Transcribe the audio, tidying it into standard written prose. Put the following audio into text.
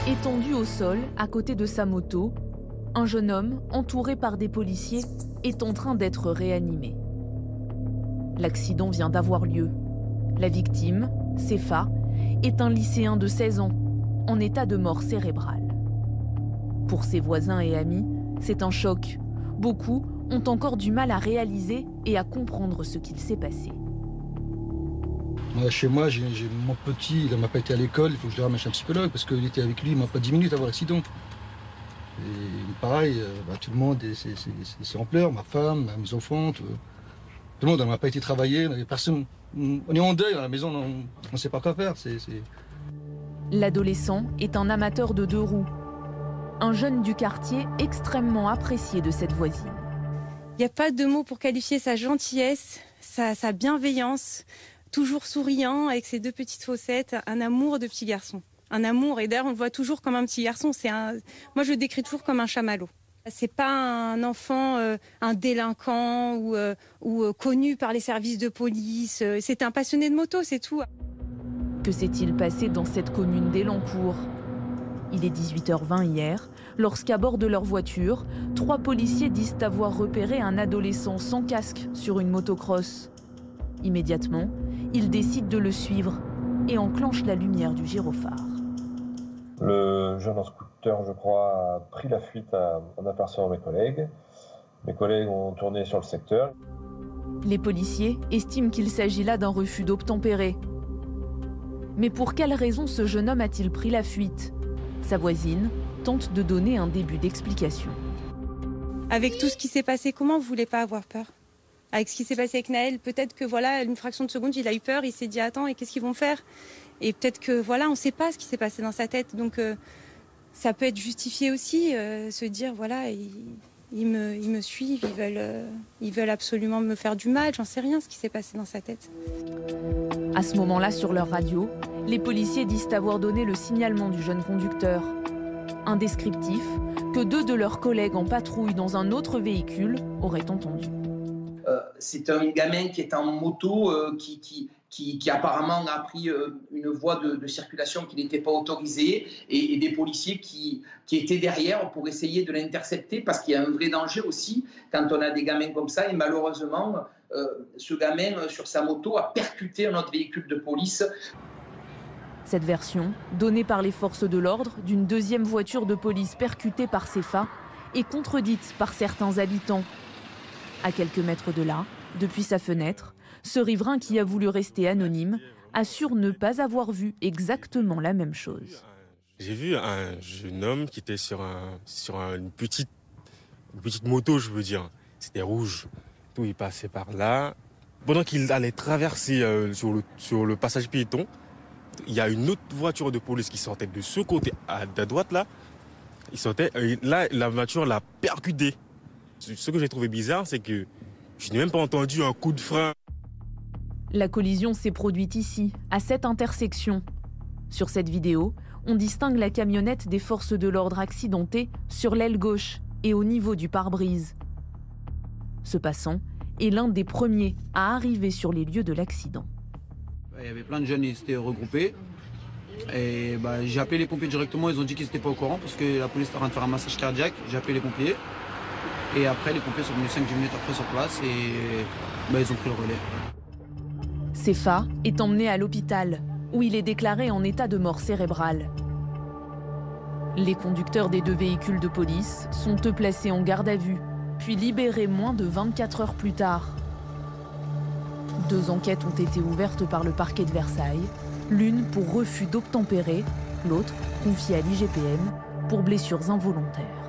Étendu au sol, à côté de sa moto, un jeune homme, entouré par des policiers, est en train d'être réanimé. L'accident vient d'avoir lieu. La victime, Sefa, est un lycéen de 16 ans, en état de mort cérébrale. Pour ses voisins et amis, c'est un choc. Beaucoup ont encore du mal à réaliser et à comprendre ce qu'il s'est passé. Chez moi, j'ai mon petit, il n'a pas été à l'école, il faut que je le ramène chez un psychologue parce qu'il était avec lui, il m'a pas 10 minutes avant l'accident. Et pareil, tout le monde c'est en pleurs, ma femme, mes enfants, tout le monde, on n'a pas été travailler, personne, on est en deuil à la maison, on ne sait pas quoi faire. L'adolescent est un amateur de 2 roues, un jeune du quartier extrêmement apprécié de cette voisine. Il n'y a pas de mots pour qualifier sa gentillesse, sa bienveillance, toujours souriant avec ses 2 petites fossettes, un amour de petit garçon. Un amour, et d'ailleurs on le voit toujours comme un petit garçon, moi je le décris toujours comme un chamallow. C'est pas un enfant, un délinquant ou connu par les services de police, c'est un passionné de moto, c'est tout. Que s'est-il passé dans cette commune d'Elancourt ? Il est 18h20 hier, lorsqu'à bord de leur voiture, 3 policiers disent avoir repéré un adolescent sans casque sur une motocross. Immédiatement, ils décident de le suivre et enclenchent la lumière du gyrophare. Le jeune en scooter, je crois, a pris la fuite en apercevant mes collègues. Mes collègues ont tourné sur le secteur. Les policiers estiment qu'il s'agit là d'un refus d'obtempérer. Mais pour quelle raison ce jeune homme a-t-il pris la fuite ? Sa voisine tente de donner un début d'explication. Avec tout ce qui s'est passé, comment vous voulez pas avoir peur ? Avec ce qui s'est passé avec Naël, peut-être que une fraction de seconde, il a eu peur, il s'est dit attends, et qu'est-ce qu'ils vont faire ? Et peut-être que on ne sait pas ce qui s'est passé dans sa tête. Donc ça peut être justifié aussi, se dire ils me suivent, ils veulent absolument me faire du mal, j'en sais rien ce qui s'est passé dans sa tête. À ce moment-là, sur leur radio, les policiers disent avoir donné le signalement du jeune conducteur. Un descriptif que 2 de leurs collègues en patrouille dans un autre véhicule auraient entendu. C'est un gamin qui est en moto, qui apparemment a pris une voie de circulation qui n'était pas autorisée et des policiers qui étaient derrière pour essayer de l'intercepter parce qu'il y a un vrai danger aussi quand on a des gamins comme ça. Et malheureusement, ce gamin sur sa moto a percuté un autre véhicule de police. Cette version, donnée par les forces de l'ordre d'une 2e voiture de police percutée par Sefa, est contredite par certains habitants. À quelques mètres de là, depuis sa fenêtre, ce riverain qui a voulu rester anonyme assure ne pas avoir vu exactement la même chose. J'ai vu un jeune homme qui était sur une petite moto, je veux dire. C'était rouge. Tout, il passait par là. Pendant qu'il allait traverser sur le passage piéton, il y a une autre voiture de police qui sortait de ce côté, à droite là. Il sortait, et là, la voiture l'a percuté. Ce que j'ai trouvé bizarre, c'est que je n'ai même pas entendu un coup de frein. La collision s'est produite ici, à cette intersection. Sur cette vidéo, on distingue la camionnette des forces de l'ordre accidentée sur l'aile gauche et au niveau du pare-brise. Ce passant est l'un des premiers à arriver sur les lieux de l'accident. Il y avait plein de jeunes, ils s'étaient regroupés. Et j'ai appelé les pompiers directement, ils ont dit qu'ils n'étaient pas au courant parce que la police était en train de faire un massage cardiaque. J'ai appelé les pompiers. Et après, les pompiers sont venus 5-10 minutes après sur place et ils ont pris le relais. Sefa est emmené à l'hôpital, où il est déclaré en état de mort cérébrale. Les conducteurs des 2 véhicules de police sont eux placés en garde à vue, puis libérés moins de 24 heures plus tard. 2 enquêtes ont été ouvertes par le parquet de Versailles, l'une pour refus d'obtempérer, l'autre confiée à l'IGPN pour blessures involontaires.